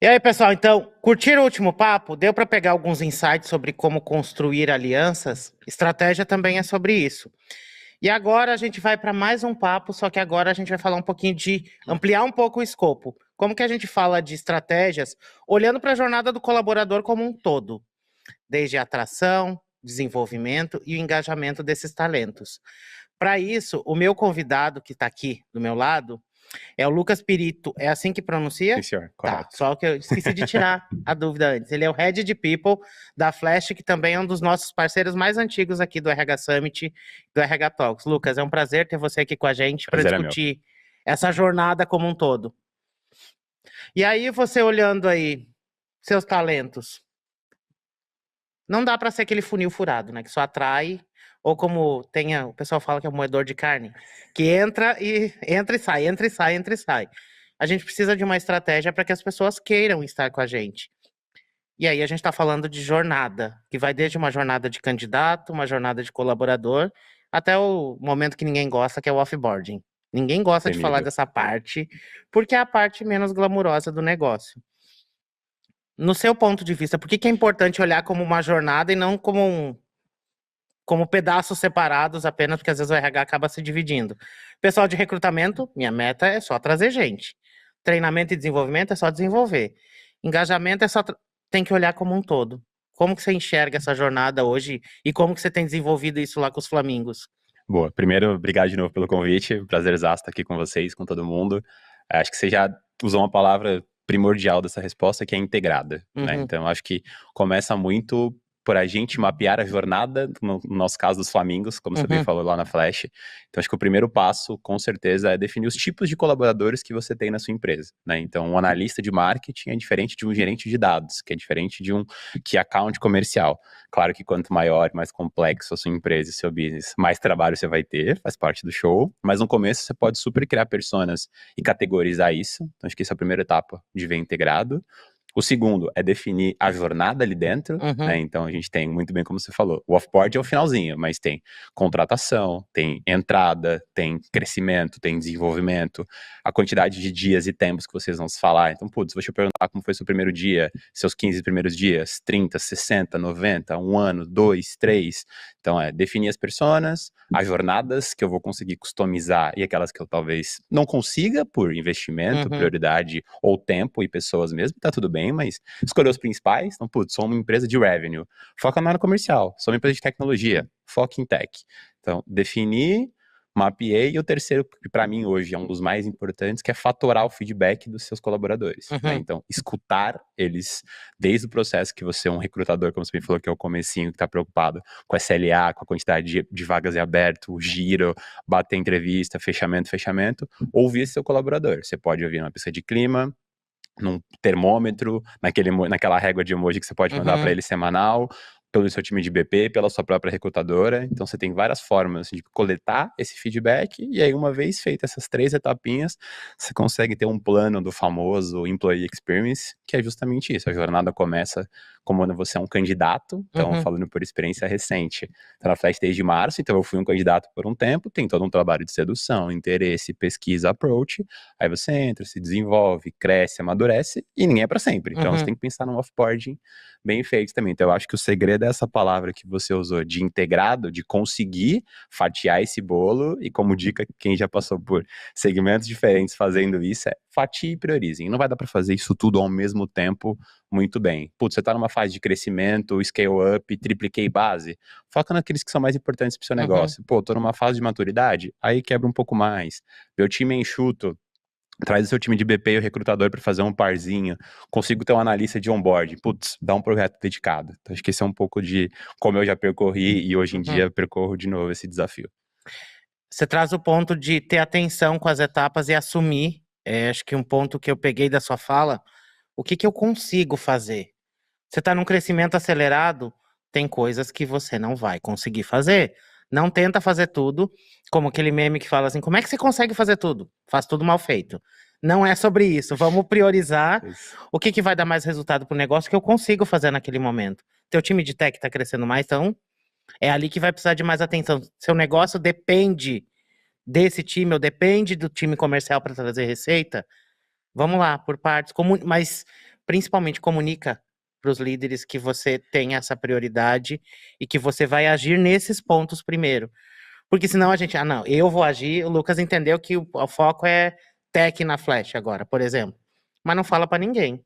E aí, pessoal, então, curtiram o último papo? Deu para pegar alguns insights sobre como construir alianças? Estratégia também é sobre isso. E agora a gente vai para mais um papo, só que agora a gente vai falar um pouquinho de ampliar um pouco o escopo. Como que a gente fala de estratégias olhando para a jornada do colaborador como um todo, desde a atração, desenvolvimento e o engajamento desses talentos. Para isso, o meu convidado que está aqui do meu lado é o Lucas Pirito, é assim que pronuncia? Sim, senhor, Tá, correto. só que eu esqueci de tirar a dúvida antes. Ele é o Head de People da Flash, que também é um dos nossos parceiros mais antigos aqui do RH Summit, do RH Talks. Lucas, é um prazer ter você aqui com a gente para Prazer é meu. discutir essa jornada como um todo. E aí, você olhando aí seus talentos, não dá para ser aquele funil furado, né? Que só atrai, ou como o pessoal fala que é um moedor de carne, que entra e sai, entra e sai, entra e sai. A gente precisa de uma estratégia para que as pessoas queiram estar com a gente. E aí a gente está falando de jornada, que vai desde uma jornada de candidato, uma jornada de colaborador, até o momento que ninguém gosta, que é o offboarding. Ninguém gosta de falar Temido. dessa parte, porque é a parte menos glamurosa do negócio. No seu ponto de vista, por que é importante olhar como uma jornada e não como pedaços separados apenas, porque às vezes o RH acaba se dividindo? Pessoal de recrutamento, minha meta é só trazer gente. Treinamento e desenvolvimento é só desenvolver. Engajamento é só tem que olhar como um todo. Como que você enxerga essa jornada hoje e como que você tem desenvolvido isso lá com os Flamingos? Boa, primeiro, obrigado de novo pelo convite, prazerzaço estar aqui com vocês, com todo mundo. Acho que você já usou uma palavra primordial dessa resposta, que é integrada, né? Uhum, Então, acho que começa muito por a gente mapear a jornada, no nosso caso dos Flamingos, como você bem uhum, falou lá na Flash. Então, acho que o primeiro passo, com certeza, é definir os tipos de colaboradores que você tem na sua empresa, né? Então, um analista de marketing é diferente de um gerente de dados, que é diferente de um key account comercial. Claro que quanto maior, mais complexo a sua empresa e seu business, mais trabalho você vai ter, faz parte do show, mas no começo você pode super criar personas e categorizar isso. Então, acho que essa é a primeira etapa de ver integrado. O segundo é definir a jornada ali dentro, uhum, né? Então a gente tem, muito bem como você falou, o offboard é o finalzinho, mas tem contratação, tem entrada, tem crescimento, tem desenvolvimento, a quantidade de dias e tempos que vocês vão se falar. Então, putz, deixa eu perguntar como foi seu primeiro dia, seus 15 primeiros dias, 30, 60, 90, um ano, dois, três. Então, definir as personas, as jornadas que eu vou conseguir customizar e aquelas que eu talvez não consiga por investimento, uhum, prioridade ou tempo e pessoas mesmo, tá tudo bem, mas escolher os principais. Então, putz, sou uma empresa de revenue, foca na área comercial, sou uma empresa de tecnologia, foca em tech. Então, definir, mapeei, e o terceiro, que para mim hoje é um dos mais importantes, que é fatorar o feedback dos seus colaboradores, né? uhum, Então, escutar eles desde o processo que você é um recrutador, como você me falou, que é o comecinho, que tá preocupado com SLA, com a quantidade de vagas em aberto, o giro, bater entrevista, fechamento, ouvir seu colaborador. Você pode ouvir numa pesquisa de clima, num termômetro, naquela régua de emoji que você pode mandar para uhum. ele semanal, pelo seu time de BP, pela sua própria recrutadora. Então você tem várias formas de coletar esse feedback, e aí, uma vez feitas essas três etapinhas, você consegue ter um plano do famoso Employee Experience, que é justamente isso. A jornada começa como quando você é um candidato, então Uhum, falando por experiência recente. Então na Flash desde março, então eu fui um candidato por um tempo, tem todo um trabalho de sedução, interesse, pesquisa, approach. Aí você entra, se desenvolve, cresce, amadurece, e ninguém é para sempre. Então você uhum, tem que pensar num offboarding bem feito também. Então eu acho que o segredo é essa palavra que você usou, de integrado, de conseguir fatiar esse bolo, e como dica, quem já passou por segmentos diferentes fazendo isso, é fatie e priorize. E não vai dar para fazer isso tudo ao mesmo tempo muito bem. Putz, você tá numa fase de crescimento, scale up, tripliquei base, foca naqueles que são mais importantes pro seu uhum. negócio. Pô, tô numa fase de maturidade, aí quebra um pouco mais. Meu time é enxuto, traz o seu time de BP e o recrutador para fazer um parzinho, consigo ter um analista de onboard, putz, dá um projeto dedicado. Então acho que esse é um pouco de como eu já percorri e hoje em Uhum. dia percorro de novo esse desafio. Você traz o ponto de ter atenção com as etapas e assumir. Acho que um ponto que eu peguei da sua fala, o que eu consigo fazer? Você está num crescimento acelerado, tem coisas que você não vai conseguir fazer. Não tenta fazer tudo, como aquele meme que fala assim: como é que você consegue fazer tudo? Faz tudo mal feito. Não é sobre isso. Vamos priorizar Isso. o que vai dar mais resultado para o negócio que eu consigo fazer naquele momento. Teu time de tech está crescendo mais, então é ali que vai precisar de mais atenção. Seu negócio depende desse time, ou depende do time comercial para trazer receita. Vamos lá, por partes. Mas principalmente comunica para os líderes que você tem essa prioridade e que você vai agir nesses pontos primeiro. Porque senão a gente, não, eu vou agir, o Lucas entendeu que o foco é tech na Flash agora, por exemplo. Mas não fala para ninguém.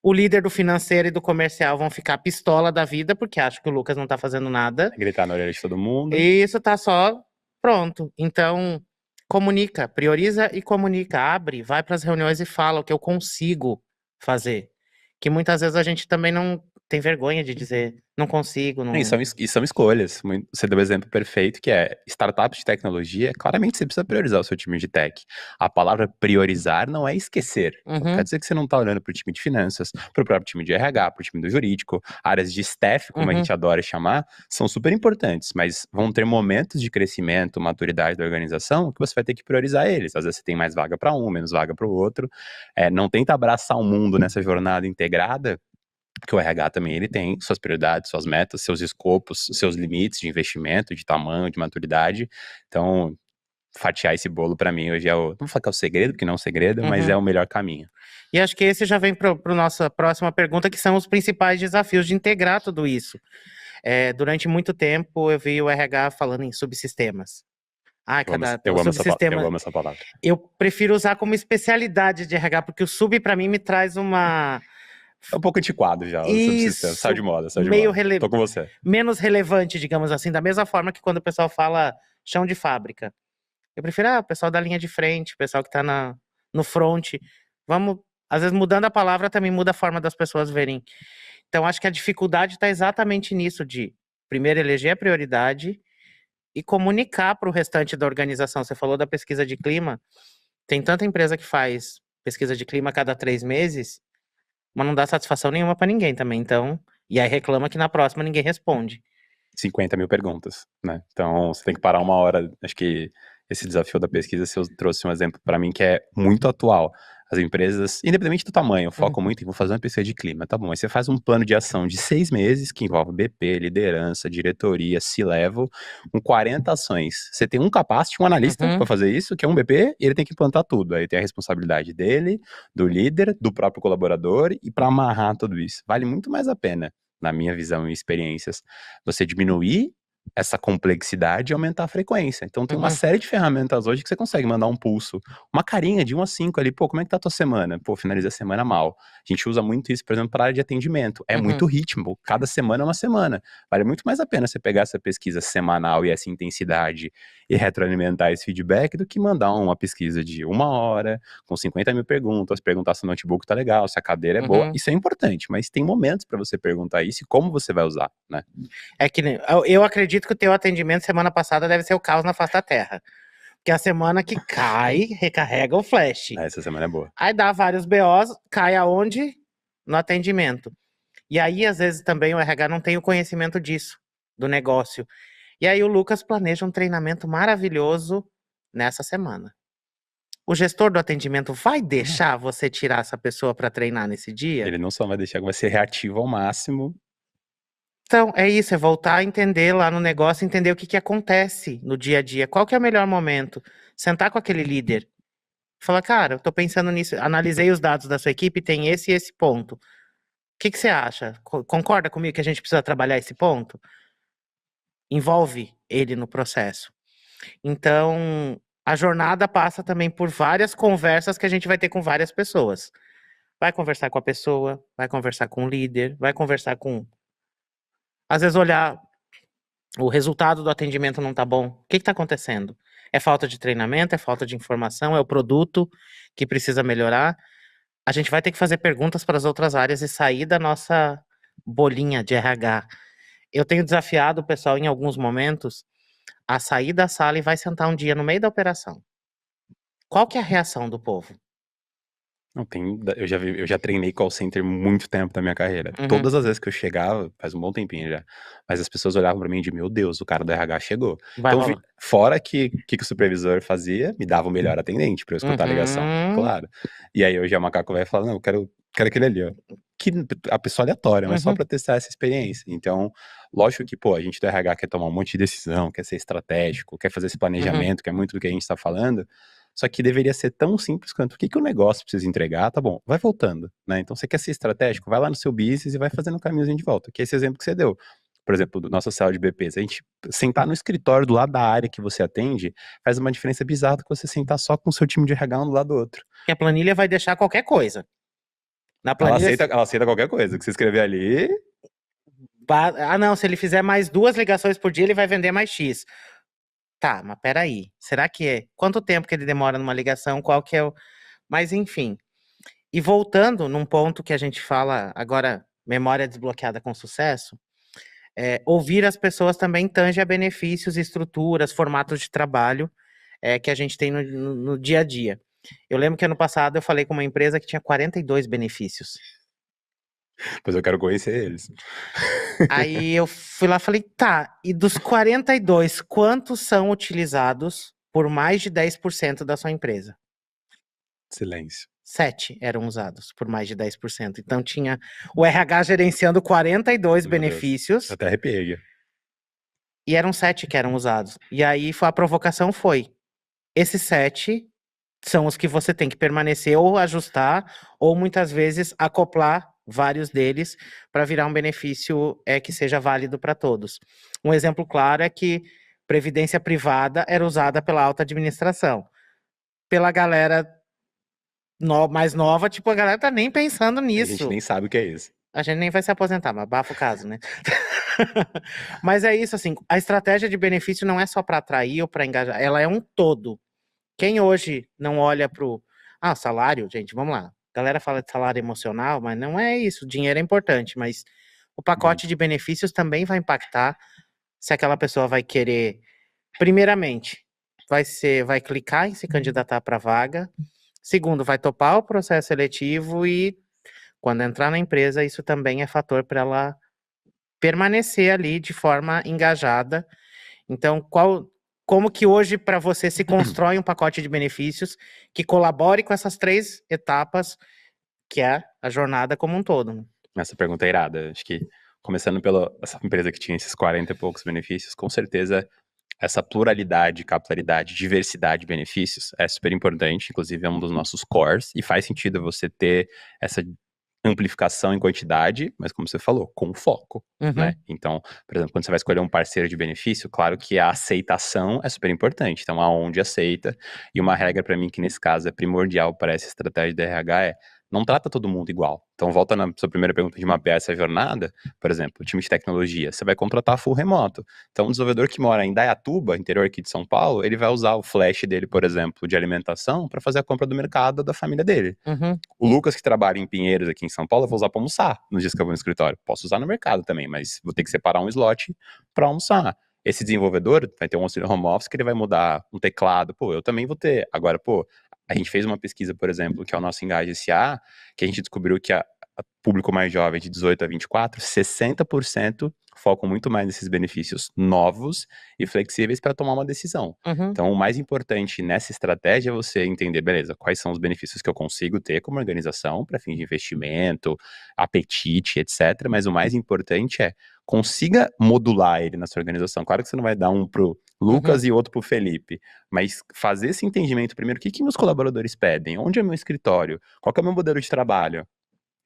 O líder do financeiro e do comercial vão ficar pistola da vida porque acham que o Lucas não tá fazendo nada. Gritar na orelha de todo mundo. E isso tá só pronto. Então, comunica, prioriza e comunica, abre, vai para as reuniões e fala o que eu consigo fazer. Que muitas vezes a gente também não tem vergonha de dizer, não consigo, não. E são escolhas. Você deu o exemplo perfeito, que é startups de tecnologia. Claramente você precisa priorizar o seu time de tech. A palavra priorizar não é esquecer. Não quer dizer que você não está olhando para o time de finanças, para o próprio time de RH, para o time do jurídico. Áreas de staff, como a gente adora chamar, são super importantes, mas vão ter momentos de crescimento, maturidade da organização que você vai ter que priorizar eles. Às vezes você tem mais vaga para um, menos vaga para o outro. Não tenta abraçar o mundo nessa jornada integrada, porque o RH também ele tem suas prioridades, suas metas, seus escopos, seus limites de investimento, de tamanho, de maturidade. Então, fatiar esse bolo para mim hoje não vou falar que é o segredo, porque não é um segredo, mas é o melhor caminho. E acho que esse já vem para a nossa próxima pergunta, que são os principais desafios de integrar tudo isso. Durante muito tempo eu vi o RH falando em subsistemas. Eu amo essa palavra. Eu prefiro usar como especialidade de RH, porque o sub para mim me traz uma... É um pouco antiquado já, o subsistema. Sai de moda, Tô com você. Menos relevante, digamos assim, da mesma forma que quando o pessoal fala chão de fábrica. Eu prefiro o pessoal da linha de frente, o pessoal que tá no front. Vamos, às vezes mudando a palavra também muda a forma das pessoas verem. Então acho que a dificuldade está exatamente nisso, de primeiro eleger a prioridade e comunicar para o restante da organização. Você falou da pesquisa de clima, tem tanta empresa que faz pesquisa de clima a cada 3 meses, mas não dá satisfação nenhuma para ninguém também, então, e aí reclama que na próxima ninguém responde. 50 mil perguntas, né? Então, você tem que parar uma hora. Acho que esse desafio da pesquisa, você trouxe um exemplo para mim que é muito atual. As empresas, independente do tamanho, focam muito em vou fazer uma pesquisa de clima, tá bom. Aí você faz um plano de ação de 6 meses, que envolve BP, liderança, diretoria, C-level, com 40 ações. Você tem um capacity, um analista para fazer isso, que é um BP, e ele tem que implantar tudo. Aí tem a responsabilidade dele, do líder, do próprio colaborador, e para amarrar tudo isso. Vale muito mais a pena, na minha visão e experiências, você diminuir essa complexidade e aumentar a frequência. Então tem uma série de ferramentas hoje que você consegue mandar um pulso, uma carinha de 1 a 5 ali, pô, como é que tá a tua semana? Pô, finalizei a semana mal. A gente usa muito isso, por exemplo, para área de atendimento. É muito ritmo, cada semana é uma semana. Vale muito mais a pena você pegar essa pesquisa semanal e essa intensidade e retroalimentar esse feedback do que mandar uma pesquisa de 1 hora, com 50 mil perguntas, perguntar se o notebook tá legal, se a cadeira é boa. Isso é importante, mas tem momentos para você perguntar isso e como você vai usar, né? É que eu acredito que o teu atendimento semana passada deve ser o caos na face da terra. Que é a semana que cai, recarrega o flash. Essa semana é boa. Aí dá vários BOs, cai aonde? No atendimento. E aí, às vezes, também o RH não tem o conhecimento disso, do negócio. E aí o Lucas planeja um treinamento maravilhoso nessa semana. O gestor do atendimento vai deixar você tirar essa pessoa para treinar nesse dia? Ele não só vai deixar, vai ser reativo ao máximo. Então, é isso, é voltar a entender lá no negócio, entender o que acontece no dia a dia, qual que é o melhor momento, sentar com aquele líder, falar, cara, eu tô pensando nisso, analisei os dados da sua equipe, tem esse e esse ponto. O que você acha? Concorda comigo que a gente precisa trabalhar esse ponto? Envolve ele no processo. Então, a jornada passa também por várias conversas que a gente vai ter com várias pessoas. Vai conversar com a pessoa, vai conversar com o líder, vai conversar com... Às vezes olhar, o resultado do atendimento não tá bom. O que tá acontecendo? É falta de treinamento, é falta de informação, é o produto que precisa melhorar? A gente vai ter que fazer perguntas para as outras áreas e sair da nossa bolinha de RH. Eu tenho desafiado o pessoal em alguns momentos a sair da sala e vai sentar um dia no meio da operação. Qual que é a reação do povo? Não tem, eu já treinei call center muito tempo da minha carreira. Todas as vezes que eu chegava, faz um bom tempinho já, mas as pessoas olhavam pra mim de, meu Deus, o cara do RH chegou. Vai Então, rolar. fora que o supervisor fazia, me dava o melhor atendente pra eu escutar a ligação, claro. E aí hoje a Macaco vai falar, não, eu quero aquele ali, ó. Que a pessoa aleatória, mas só pra testar essa experiência. Então, lógico que, pô, a gente do RH quer tomar um monte de decisão, quer ser estratégico, quer fazer esse planejamento, que é muito do que a gente tá falando, Só que deveria ser tão simples quanto o que, que o negócio precisa entregar, tá bom, vai voltando, né? Então você quer ser estratégico, vai lá no seu business e vai fazendo um caminhozinho de volta, que é esse exemplo que você deu. Por exemplo, do nossa sala de BPs, a gente sentar no escritório do lado da área que você atende faz uma diferença bizarra que você sentar só com o seu time de RH um do lado do outro. Que a planilha vai deixar qualquer coisa. Na planilha. Ela aceita qualquer coisa que você escrever ali. Ah, não, se ele fizer mais 2 ligações por dia, ele vai vender mais X. Tá, mas peraí. Será que é? Quanto tempo que ele demora numa ligação? Qual que é o. Mas enfim. E voltando num ponto que a gente fala agora, memória desbloqueada com sucesso, ouvir as pessoas também tange a benefícios, estruturas, formatos de trabalho que a gente tem no dia a dia. Eu lembro que ano passado eu falei com uma empresa que tinha 42 benefícios. Pois eu quero conhecer eles. Aí eu fui lá e falei, tá, e dos 42, quantos são utilizados por mais de 10% da sua empresa? Silêncio. 7 eram usados por mais de 10%. Então tinha o RH gerenciando 42 Meu benefícios. Deus, até arrepiei. E eram 7 que eram usados. E aí a provocação foi, esses 7 são os que você tem que permanecer ou ajustar, ou muitas vezes acoplar vários deles para virar um benefício que seja válido para todos. Um exemplo claro é que previdência privada era usada pela alta administração. Pela galera mais nova, tipo, a galera tá nem pensando nisso. A gente nem sabe o que é isso. A gente nem vai se aposentar, mas abafa o caso, né? Mas é isso, assim, a estratégia de benefício não é só para atrair ou para engajar, ela é um todo. Quem hoje não olha pro salário, gente, vamos lá. A galera fala de salário emocional, mas não é isso. O dinheiro é importante, mas o pacote de benefícios também vai impactar se aquela pessoa vai querer, primeiramente, vai clicar em se candidatar para vaga. Segundo, vai topar o processo seletivo e quando entrar na empresa, isso também é fator para ela permanecer ali de forma engajada. Então, como que hoje para você se constrói um pacote de benefícios que colabore com essas 3 etapas, que é a jornada como um todo? Né? Essa pergunta é irada. Acho que, começando pela essa empresa que tinha esses 40 e poucos benefícios, com certeza essa pluralidade, capilaridade, diversidade de benefícios é super importante, inclusive é um dos nossos cores, e faz sentido você ter essa amplificação em quantidade, mas como você falou, com foco, né? Então, por exemplo, quando você vai escolher um parceiro de benefício, claro que a aceitação é super importante, então aonde aceita, e uma regra para mim que nesse caso é primordial para essa estratégia de RH é não trata todo mundo igual. Então, volta na sua primeira pergunta de mapear essa jornada, por exemplo, o time de tecnologia, você vai contratar full remoto. Então, um desenvolvedor que mora em Dayatuba, interior aqui de São Paulo, ele vai usar o flash dele, por exemplo, de alimentação para fazer a compra do mercado da família dele. O Lucas, que trabalha em Pinheiros, aqui em São Paulo, eu vou usar para almoçar nos dias que eu vou no escritório. Posso usar no mercado também, mas vou ter que separar um slot para almoçar. Esse desenvolvedor vai ter um auxílio home office que ele vai mudar um teclado. Pô, eu também vou ter. Agora, pô, a gente fez uma pesquisa, por exemplo, que é o nosso Engage SA, que a gente descobriu que a público mais jovem de 18 a 24, 60% focam muito mais nesses benefícios novos e flexíveis para tomar uma decisão. Então, o mais importante nessa estratégia é você entender, beleza, quais são os benefícios que eu consigo ter como organização para fins de investimento, apetite, etc. Mas o mais importante é consiga modular ele na sua organização. Claro que você não vai dar um pro Lucas e outro pro Felipe, mas fazer esse entendimento primeiro, o que meus colaboradores pedem? Onde é meu escritório? Qual que é o meu modelo de trabalho?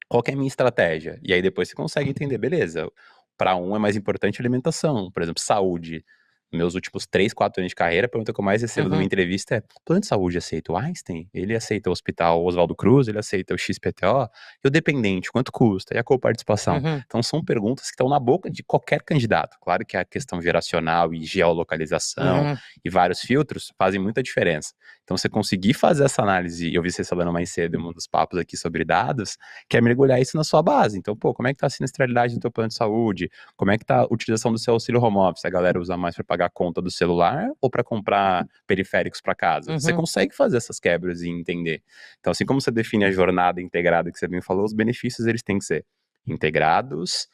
Qual que é a minha estratégia? E aí depois você consegue entender, beleza, para um é mais importante alimentação, por exemplo, saúde. Meus últimos 3, 4 anos de carreira, a pergunta que eu mais recebo numa entrevista é: plano de saúde aceita o Einstein? Ele aceita o Hospital Oswaldo Cruz? Ele aceita o XPTO? E o dependente, quanto custa? E a coparticipação? Então são perguntas que estão na boca de qualquer candidato. Claro que a questão geracional e geolocalização e vários filtros fazem muita diferença. Então você conseguir fazer essa análise, e eu vi você falando mais cedo em um dos papos aqui sobre dados, que é mergulhar isso na sua base. Então, pô, como é que tá a sinistralidade do teu plano de saúde? Como é que tá a utilização do seu auxílio home office? A galera usa mais para pagar a conta do celular ou para comprar periféricos para casa? Você consegue fazer essas quebras e entender. Então, assim como você define a jornada integrada que você bem falou, os benefícios eles têm que ser integrados,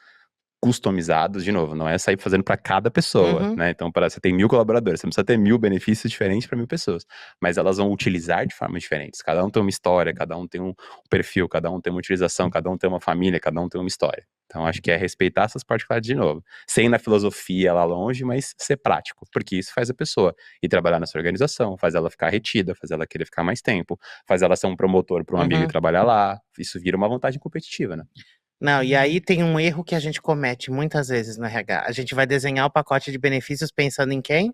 customizados, de novo, não é sair fazendo para cada pessoa, Uhum. né? Então, você tem 1000 colaboradores, você não precisa ter 1000 benefícios diferentes para 1000 pessoas, mas elas vão utilizar de formas diferentes. Cada um tem uma história, cada um tem um perfil, cada um tem uma utilização, cada um tem uma família, cada um tem uma história. Então, acho que é respeitar essas particularidades de novo. Sem ir na filosofia lá longe, mas ser prático, porque isso faz a pessoa ir trabalhar nessa organização, faz ela ficar retida, faz ela querer ficar mais tempo, faz ela ser um promotor para um amigo e Uhum. trabalhar lá. Isso vira uma vantagem competitiva, né? Não, e aí tem um erro que a gente comete muitas vezes no RH. A gente vai desenhar o pacote de benefícios pensando em quem?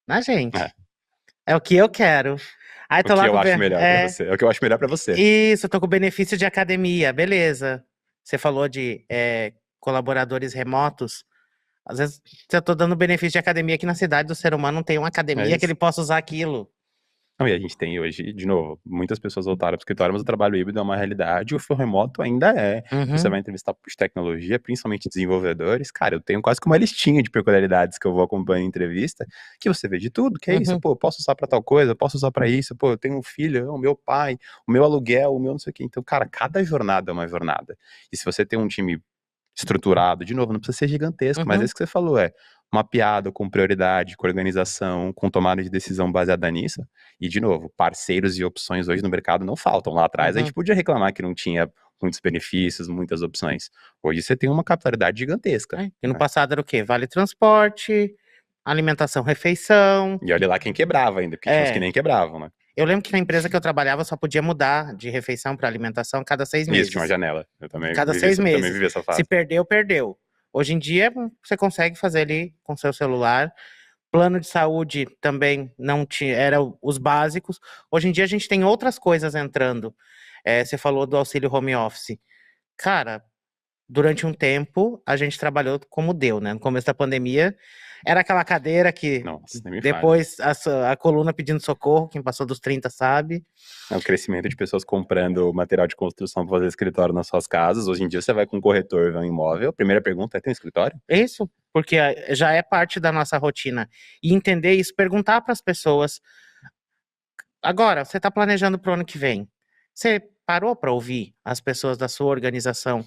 Na gente. É. É o que eu quero. Aí O tô que lá eu com o acho melhor para você. É o que eu acho melhor para você. Isso, eu tô com o benefício de academia, beleza. Você falou de colaboradores remotos. Às vezes eu tô dando benefício de academia aqui na cidade do ser humano, não tem uma É academia que ele isso. possa usar aquilo. Não, e a gente tem hoje, de novo, muitas pessoas voltaram para o escritório, mas o trabalho híbrido é uma realidade, o full remoto ainda é. Você Uhum, vai entrevistar de tecnologia, principalmente desenvolvedores, cara, eu tenho quase que uma listinha de peculiaridades que eu vou acompanhando em entrevista, que você vê de tudo, que é isso, uhum, pô, eu posso usar para tal coisa, eu posso usar para isso, pô, eu tenho um filho, o meu pai, o meu aluguel, o meu não sei o quê. Então, cara, cada jornada é uma jornada. E se você tem um time estruturado, de novo, não precisa ser gigantesco, mas é uhum, isso que você falou, mapeado com prioridade, com organização, com tomada de decisão baseada nisso. E, de novo, parceiros e opções hoje no mercado não faltam. Lá atrás a gente uhum. podia reclamar que não tinha muitos benefícios, muitas opções. Hoje você tem uma capitalidade gigantesca, E no né? passado era o quê? Vale transporte, alimentação, refeição. E olha lá quem quebrava ainda, porque tinha uns que É, nem quebravam, né? eu lembro que na empresa que eu trabalhava só podia mudar de refeição para alimentação a cada 6 Isso, tinha uma meses. janela. Eu também Cada vivi 6 também meses. vivi essa Se fase. perdeu, perdeu. Hoje em dia você consegue fazer ali com seu celular. Plano de saúde também não tinha, eram os básicos. Hoje em dia a gente tem outras coisas entrando. Você falou do auxílio home office. Cara, durante um tempo a gente trabalhou como deu, né? No começo da pandemia era aquela cadeira que Nossa, nem me fale. depois a coluna pedindo socorro, quem passou dos 30 sabe. O crescimento de pessoas comprando material de construção para fazer escritório nas suas casas. Hoje em dia você vai com um corretor, vê um imóvel, a primeira pergunta é: tem um escritório? É isso, porque já é parte da nossa rotina. E entender isso, perguntar para as pessoas. Agora, você está planejando para o ano que vem. Você parou para ouvir as pessoas da sua organização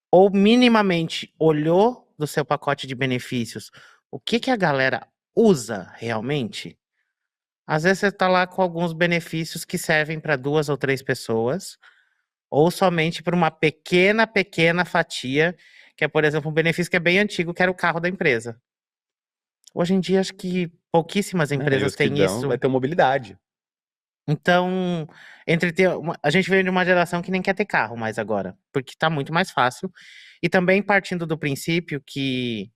ou minimamente olhou do seu pacote de benefícios o que que a galera usa realmente? Às vezes você está lá com alguns benefícios que servem para 2 ou 3 pessoas, ou somente para uma pequena fatia, que é, por exemplo, um benefício que é bem antigo, que era o carro da empresa. Hoje em dia, acho que pouquíssimas E empresas os que têm dão isso. vai ter mobilidade. Então, a gente veio de uma geração que nem quer ter carro mais agora, porque está muito mais fácil. E também partindo do princípio que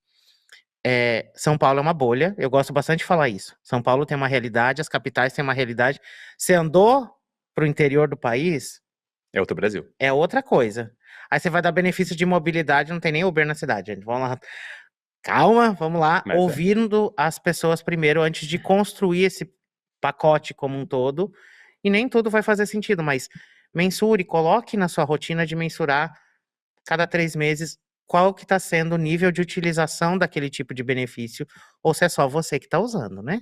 São Paulo é uma bolha, eu gosto bastante de falar isso. São Paulo tem uma realidade, as capitais têm uma realidade. Você andou para o interior do país, É outro Brasil. é outra coisa. Aí você vai dar benefício de mobilidade, não tem nem Uber na cidade, gente. Vamos lá. Calma, vamos lá. Mas é. Ouvindo as pessoas primeiro, antes de construir esse pacote como um todo. E nem tudo vai fazer sentido, mas mensure, coloque na sua rotina de mensurar cada 3 meses qual que está sendo o nível de utilização daquele tipo de benefício, ou se é só você que está usando, né?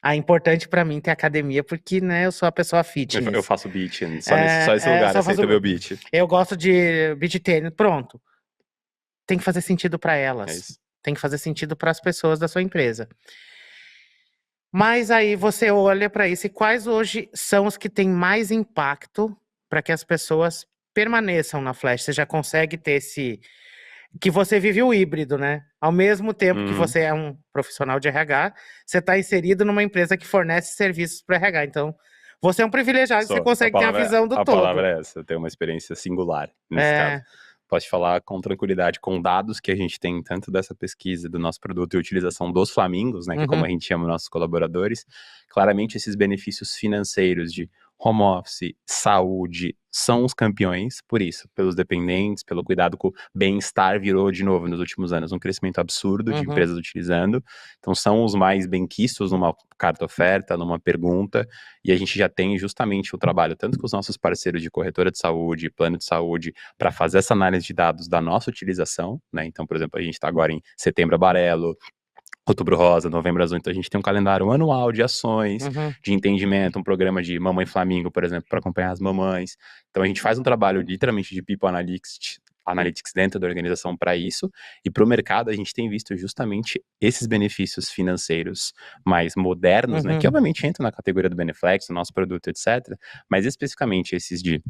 Ah, importante para mim ter academia, porque, né, eu sou a pessoa Eu fitness. faço beat, só esse Eu lugar só aceita o meu faço. beat. Eu gosto de beach tênis, pronto. Tem que fazer sentido para É elas. isso. Tem que fazer sentido para as pessoas da sua empresa. Mas aí você olha para isso e quais hoje são os que têm mais impacto para que as pessoas permaneçam na Flash? Você já consegue ter esse que você vive o híbrido, né? Ao mesmo tempo que Uhum. você é um profissional de RH, você está inserido numa empresa que fornece serviços para RH. Então, você é um privilegiado, você Só, a consegue ter a palavra, visão do a todo. palavra é essa, eu tenho uma experiência singular nesse caso. É, Posso te falar com tranquilidade, com dados que a gente tem, tanto dessa pesquisa do nosso produto e utilização dos flamingos, né, que é como uhum, a gente chama nossos colaboradores, claramente esses benefícios financeiros de home office, saúde, são os campeões por isso, pelos dependentes, pelo cuidado com o bem-estar, virou de novo nos últimos anos um crescimento absurdo de uhum. empresas utilizando, então são os mais benquistos numa carta oferta, numa pergunta, e a gente já tem justamente o trabalho, tanto com os nossos parceiros de corretora de saúde, plano de saúde, para fazer essa análise de dados da nossa utilização, né? Então, por exemplo, a gente está agora em setembro amarelo, outubro rosa, novembro azul, então a gente tem um calendário anual de ações, Uhum. de entendimento, um programa de Mamãe Flamingo, por exemplo, para acompanhar as mamães. Então a gente faz um trabalho literalmente de people analytics, analytics dentro da organização para isso, e para o mercado a gente tem visto justamente esses benefícios financeiros mais modernos, né, que obviamente entram na categoria do Beneflex, do nosso produto, etc., mas especificamente esses de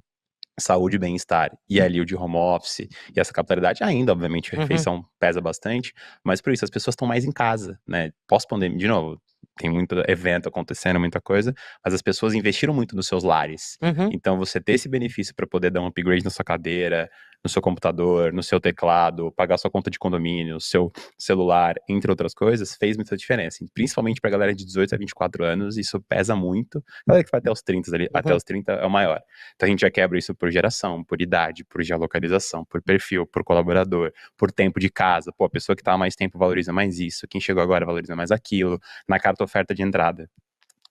saúde e bem-estar, e ali o de home office, e essa capitalidade ainda, obviamente, a refeição pesa bastante, mas por isso, as pessoas estão mais em casa, né, pós-pandemia, de novo, tem muito evento acontecendo, muita coisa, mas as pessoas investiram muito nos seus lares, então você ter esse benefício para poder dar um upgrade na sua cadeira, no seu computador, no seu teclado, pagar sua conta de condomínio, seu celular, entre outras coisas, fez muita diferença, principalmente pra galera de 18 a 24 anos, isso pesa muito, a galera que vai até os 30 ali, até os 30 é o maior. Então a gente já quebra isso por geração, por idade, por geolocalização, por perfil, por colaborador, por tempo de casa. Pô, a pessoa que tá há mais tempo valoriza mais isso, quem chegou agora valoriza mais aquilo. Na carta oferta de entrada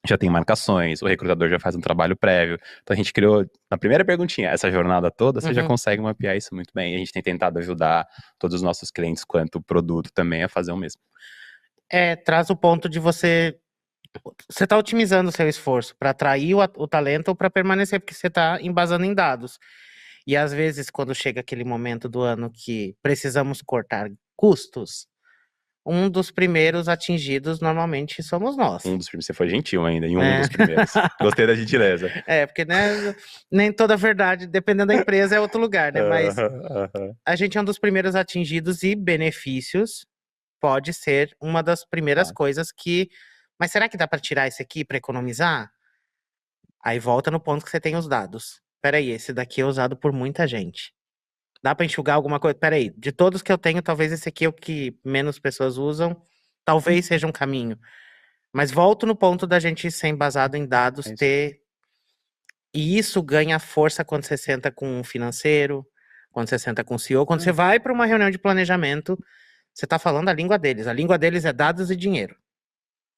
já tem marcações, o recrutador já faz um trabalho prévio. Então a gente criou, na primeira perguntinha, essa jornada toda, você já consegue mapear isso muito bem. E a gente tem tentado ajudar todos os nossos clientes, quanto o produto também, a fazer o mesmo. Traz o ponto de você está otimizando o seu esforço para atrair o talento ou para permanecer, porque você está embasando em dados. E às vezes, quando chega aquele momento do ano que precisamos cortar custos, um dos primeiros atingidos normalmente somos nós. Um dos primeiros, você foi gentil ainda, em um dos primeiros. Gostei da gentileza. Porque né, nem toda verdade, dependendo da empresa, é outro lugar, né? Mas a gente é um dos primeiros atingidos e benefícios pode ser uma das primeiras coisas que... Mas será que dá para tirar esse aqui para economizar? Aí volta no ponto que você tem os dados. Peraí, esse daqui é usado por muita gente. Dá para enxugar alguma coisa? Peraí, de todos que eu tenho, talvez esse aqui é o que menos pessoas usam. Talvez seja um caminho. Mas volto no ponto da gente ser embasado em dados, ter... E isso ganha força quando você senta com um financeiro, quando você senta com o CEO, quando você vai para uma reunião de planejamento, você está falando a língua deles. A língua deles é dados e dinheiro.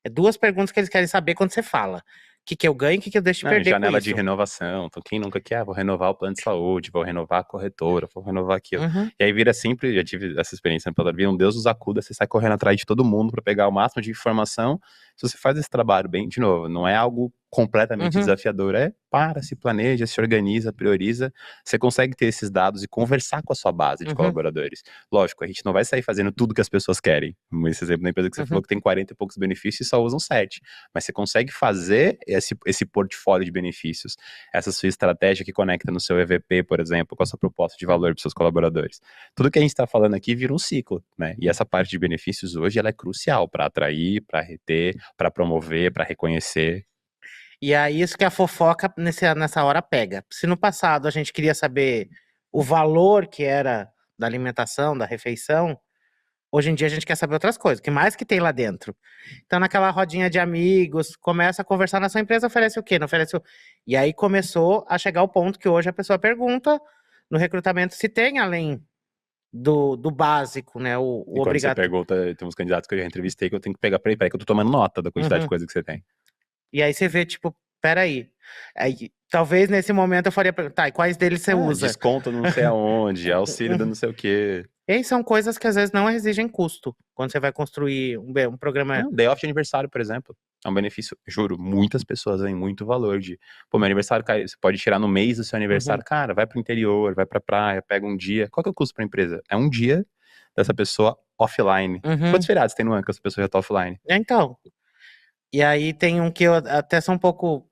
É duas perguntas que eles querem saber quando você fala. O que eu ganho e o que eu deixo de perder janela com isso. de renovação. Então, quem nunca quer, vou renovar o plano de saúde, vou renovar a corretora, vou renovar aquilo. E aí vira sempre, já tive essa experiência na Peladria, um Deus nos acuda, você sai correndo atrás de todo mundo para pegar o máximo de informação. Se você faz esse trabalho bem, de novo, não é algo completamente desafiador, se planeja, se organiza, prioriza, você consegue ter esses dados e conversar com a sua base de colaboradores. Lógico, a gente não vai sair fazendo tudo que as pessoas querem. Esse exemplo da empresa que você falou que tem 40 e poucos benefícios e só usam 7. Mas você consegue fazer esse portfólio de benefícios, essa sua estratégia que conecta no seu EVP, por exemplo, com a sua proposta de valor para os seus colaboradores. Tudo que a gente está falando aqui vira um ciclo, né? E essa parte de benefícios hoje, ela é crucial para atrair, para reter, para promover, para reconhecer. E é isso que a fofoca nessa hora pega. Se no passado a gente queria saber o valor que era da alimentação, da refeição, hoje em dia a gente quer saber outras coisas. O que mais que tem lá dentro? Então, naquela rodinha de amigos, começa a conversar, na sua empresa oferece o quê? Não oferece o... E aí começou a chegar ao ponto que hoje a pessoa pergunta no recrutamento se tem além do básico, né? O obrigatório. Quando você pergunta, tem uns candidatos que eu já entrevistei que eu tenho que pegar, peraí, que eu tô tomando nota da quantidade de coisa que você tem. E aí você vê, tipo, peraí. Aí, talvez nesse momento eu faria perguntar, e quais deles você usa? Desconto não sei aonde, auxílio do não sei o quê. E aí são coisas que às vezes não exigem custo, quando você vai construir um programa... Day off de aniversário, por exemplo, é um benefício, juro, muitas pessoas veem muito valor de, meu aniversário, cara, você pode tirar no mês do seu aniversário, cara, vai pro interior, vai pra praia, pega um dia, qual que é o custo pra empresa? É um dia dessa pessoa offline. Quantos feriados tem no ano que essa pessoa já tá offline? Então, e aí tem um que eu até sou um pouco...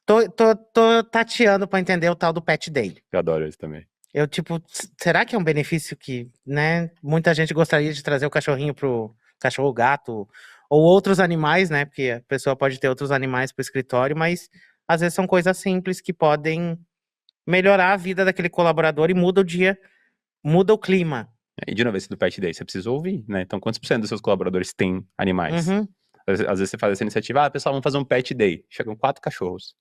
Tô tateando pra entender o tal do Pet Day. Eu adoro isso também. Eu, tipo, será que é um benefício que, né, muita gente gostaria de trazer o cachorrinho pro cachorro, gato, ou outros animais, né, porque a pessoa pode ter outros animais pro escritório, mas às vezes são coisas simples que podem melhorar a vida daquele colaborador e muda o dia, muda o clima. E de novo, esse do Pet Day, você precisa ouvir, né? Então, quantos % dos seus colaboradores têm animais? Às vezes você faz essa iniciativa, pessoal, vamos fazer um Pet Day. Chegam 4 cachorros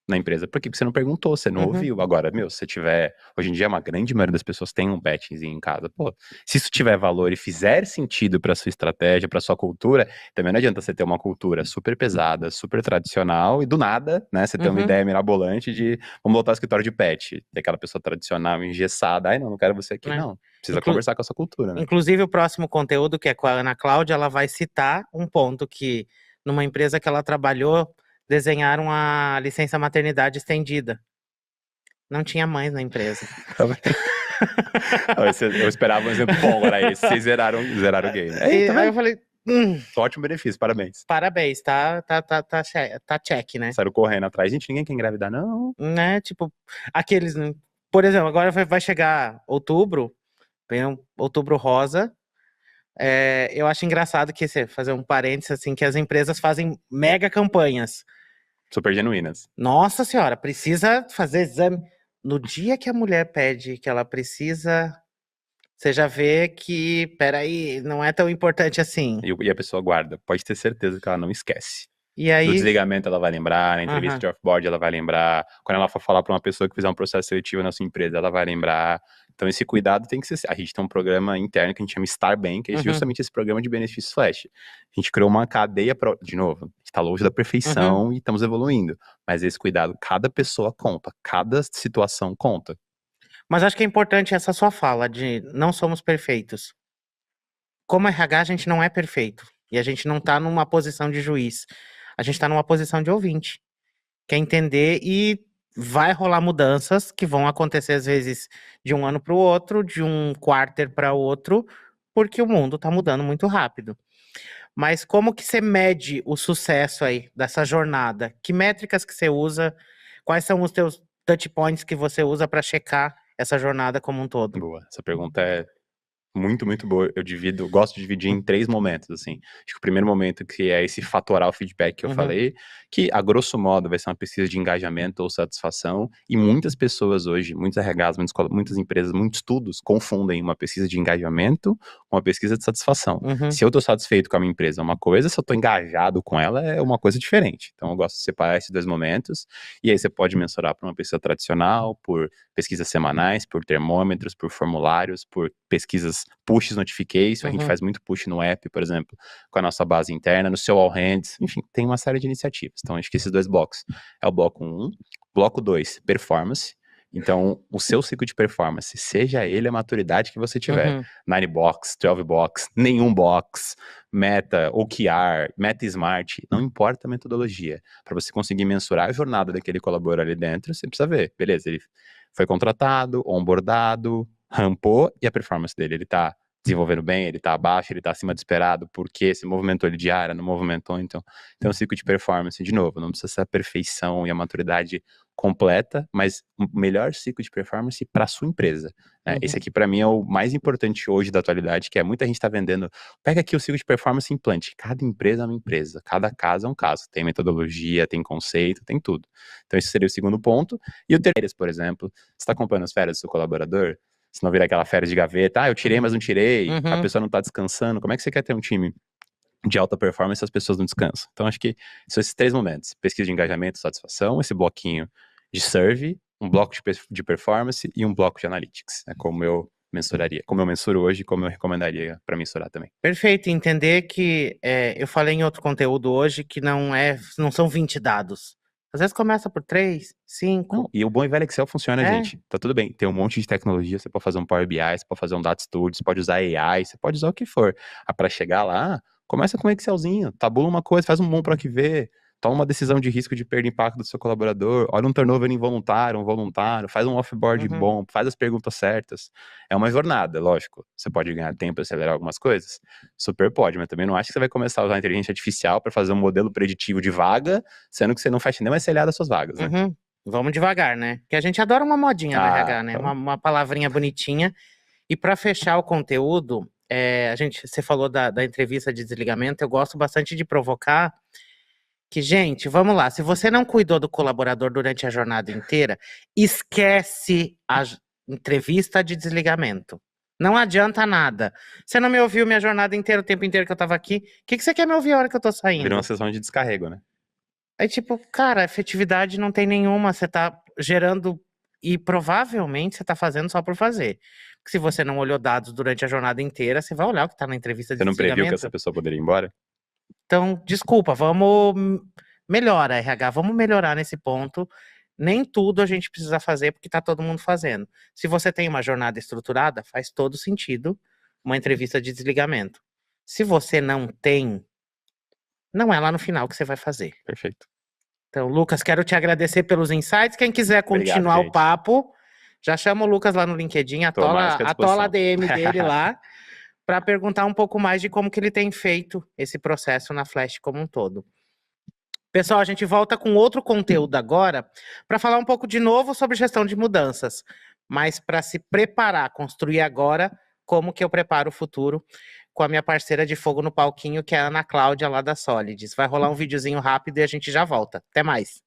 na empresa. Por quê? Porque você não perguntou, você não ouviu. Agora, se você tiver... Hoje em dia, uma grande maioria das pessoas tem um petzinho em casa. Pô, se isso tiver valor e fizer sentido pra sua estratégia, pra sua cultura, também não adianta você ter uma cultura super pesada, super tradicional e do nada, né, você ter uma ideia mirabolante de vamos voltar ao escritório de pet. Ter aquela pessoa tradicional, engessada. Não quero você aqui, não. Precisa conversar com a sua cultura, né? Inclusive, o próximo conteúdo, que é com a Ana Cláudia, ela vai citar um ponto que, numa empresa que ela trabalhou, desenharam a licença maternidade estendida. Não tinha mães na empresa. Eu esperava um exemplo bom, agora esse. Vocês zeraram o game. Aí eu falei, ótimo benefício, parabéns. parabéns, tá check, né? Saíram correndo atrás. Gente, ninguém quer engravidar, não. Né? Tipo, aqueles, né? Por exemplo, agora vai chegar outubro, vem outubro rosa. Eu acho engraçado que, fazer um parênteses, assim, que as empresas fazem mega campanhas. Super genuínas. Nossa senhora, precisa fazer exame. No dia que a mulher pede que ela precisa, você já vê que, peraí, não é tão importante assim. E a pessoa guarda. Pode ter certeza que ela não esquece. E No aí, desligamento ela vai lembrar, na entrevista de offboard ela vai lembrar, quando ela for falar para uma pessoa que fizer um processo seletivo na sua empresa, ela vai lembrar. Então esse cuidado tem que ser... A gente tem um programa interno que a gente chama Starbank, que é justamente esse programa de benefícios flash. A gente criou uma cadeia, de novo, a gente está longe da perfeição e estamos evoluindo, mas esse cuidado, cada pessoa conta, cada situação conta. Mas acho que é importante essa sua fala de não somos perfeitos. Como RH, a gente não é perfeito. E a gente não tá numa posição de juiz. A gente tá numa posição de ouvinte. Quer entender e vai rolar mudanças que vão acontecer, às vezes, de um ano para o outro, de um quarter para outro, porque o mundo tá mudando muito rápido. Mas como que você mede o sucesso aí dessa jornada? Que métricas que você usa? Quais são os teus touch points que você usa para checar essa jornada como um todo? Boa, essa pergunta é muito, muito boa. Gosto de dividir em 3 momentos, assim. Acho que o primeiro momento, que é esse fatoral feedback que eu falei, que a grosso modo vai ser uma pesquisa de engajamento ou satisfação, e muitas pessoas hoje, muitos RHs, muitas empresas, muitos estudos confundem uma pesquisa de engajamento com uma pesquisa de satisfação. Se eu tô satisfeito com a minha empresa é uma coisa, se eu tô engajado com ela é uma coisa diferente. Então eu gosto de separar esses 2 momentos, e aí você pode mensurar por uma pesquisa tradicional, por pesquisas semanais, por termômetros, por formulários, por pesquisas push notification, a gente faz muito push no app, por exemplo, com a nossa base interna, no seu All Hands, enfim, tem uma série de iniciativas. Então, acho que esses 2 blocos é o bloco 1, bloco 2, performance. Então, o seu ciclo de performance, seja ele a maturidade que você tiver, 9 box, 12 box, nenhum box, meta, OKR, meta smart, não importa a metodologia, para você conseguir mensurar a jornada daquele colaborador ali dentro, você precisa ver, beleza, ele foi contratado, onboardado, rampou, e a performance dele, ele tá desenvolvendo bem, ele tá abaixo, ele tá acima do esperado, porque se movimentou ele de área, não movimentou, então tem um ciclo de performance, de novo, não precisa ser a perfeição e a maturidade completa, mas o melhor ciclo de performance para sua empresa, né? Esse aqui para mim é o mais importante hoje da atualidade, que é muita gente tá vendendo, pega aqui o ciclo de performance e implante, cada empresa é uma empresa, cada caso é um caso, tem metodologia, tem conceito, tem tudo. Então esse seria o segundo ponto, e o terceiro, por exemplo, você está acompanhando as férias do seu colaborador, se não virar aquela férias de gaveta, eu tirei, mas não tirei, a pessoa não tá descansando, como é que você quer ter um time de alta performance se as pessoas não descansam? Então, acho que são esses 3 momentos, pesquisa de engajamento, satisfação, esse bloquinho de survey, um bloco de performance e um bloco de analytics, é como eu mensuraria, como eu mensuro hoje e como eu recomendaria para mensurar também. Perfeito, entender que eu falei em outro conteúdo hoje que não são 20 dados. Às vezes começa por 3, 5. E o bom e velho Excel funciona, gente. Tá tudo bem. Tem um monte de tecnologia, você pode fazer um Power BI, você pode fazer um Data Studio, você pode usar AI, você pode usar o que for. Para chegar lá, começa com um Excelzinho, tabula uma coisa, faz um bom para que ver, toma uma decisão de risco de perda de impacto do seu colaborador, olha um turnover involuntário, um voluntário, faz um offboard bom, faz as perguntas certas. É uma jornada, lógico. Você pode ganhar tempo e acelerar algumas coisas? Super pode, mas também não acho que você vai começar a usar a inteligência artificial para fazer um modelo preditivo de vaga, sendo que você não fecha nem uma SLA das suas vagas, né? Vamos devagar, né? Porque a gente adora uma modinha no RH, né? Então... Uma palavrinha bonitinha. E para fechar o conteúdo, você falou da entrevista de desligamento, eu gosto bastante de provocar que, gente, vamos lá, se você não cuidou do colaborador durante a jornada inteira, esquece a entrevista de desligamento. Não adianta nada. Você não me ouviu minha jornada inteira, o tempo inteiro que eu tava aqui. O que você quer me ouvir a hora que eu tô saindo? Virou uma sessão de descarrego, né? Aí, tipo, cara, efetividade não tem nenhuma. Você tá gerando e provavelmente você tá fazendo só por fazer. Porque se você não olhou dados durante a jornada inteira, você vai olhar o que tá na entrevista de Você não previu que desligamento. essa pessoa poderia ir embora? Então, desculpa, vamos melhora, RH, vamos melhorar nesse ponto. Nem tudo a gente precisa fazer porque tá todo mundo fazendo. Se você tem uma jornada estruturada, faz todo sentido uma entrevista de desligamento. Se você não tem, não é lá no final que você vai fazer. Perfeito. Então, Lucas, quero te agradecer pelos insights. Quem quiser continuar Obrigado, o papo, Já chama o Lucas lá no LinkedIn, Tô mais que à atola a disposição. DM dele lá, para perguntar um pouco mais de como que ele tem feito esse processo na Flash como um todo. Pessoal, a gente volta com outro conteúdo agora, para falar um pouco de novo sobre gestão de mudanças, mas para se preparar, construir agora, como que eu preparo o futuro, com a minha parceira de fogo no palquinho, que é a Ana Cláudia, lá da Solids. Vai rolar um videozinho rápido e a gente já volta. Até mais.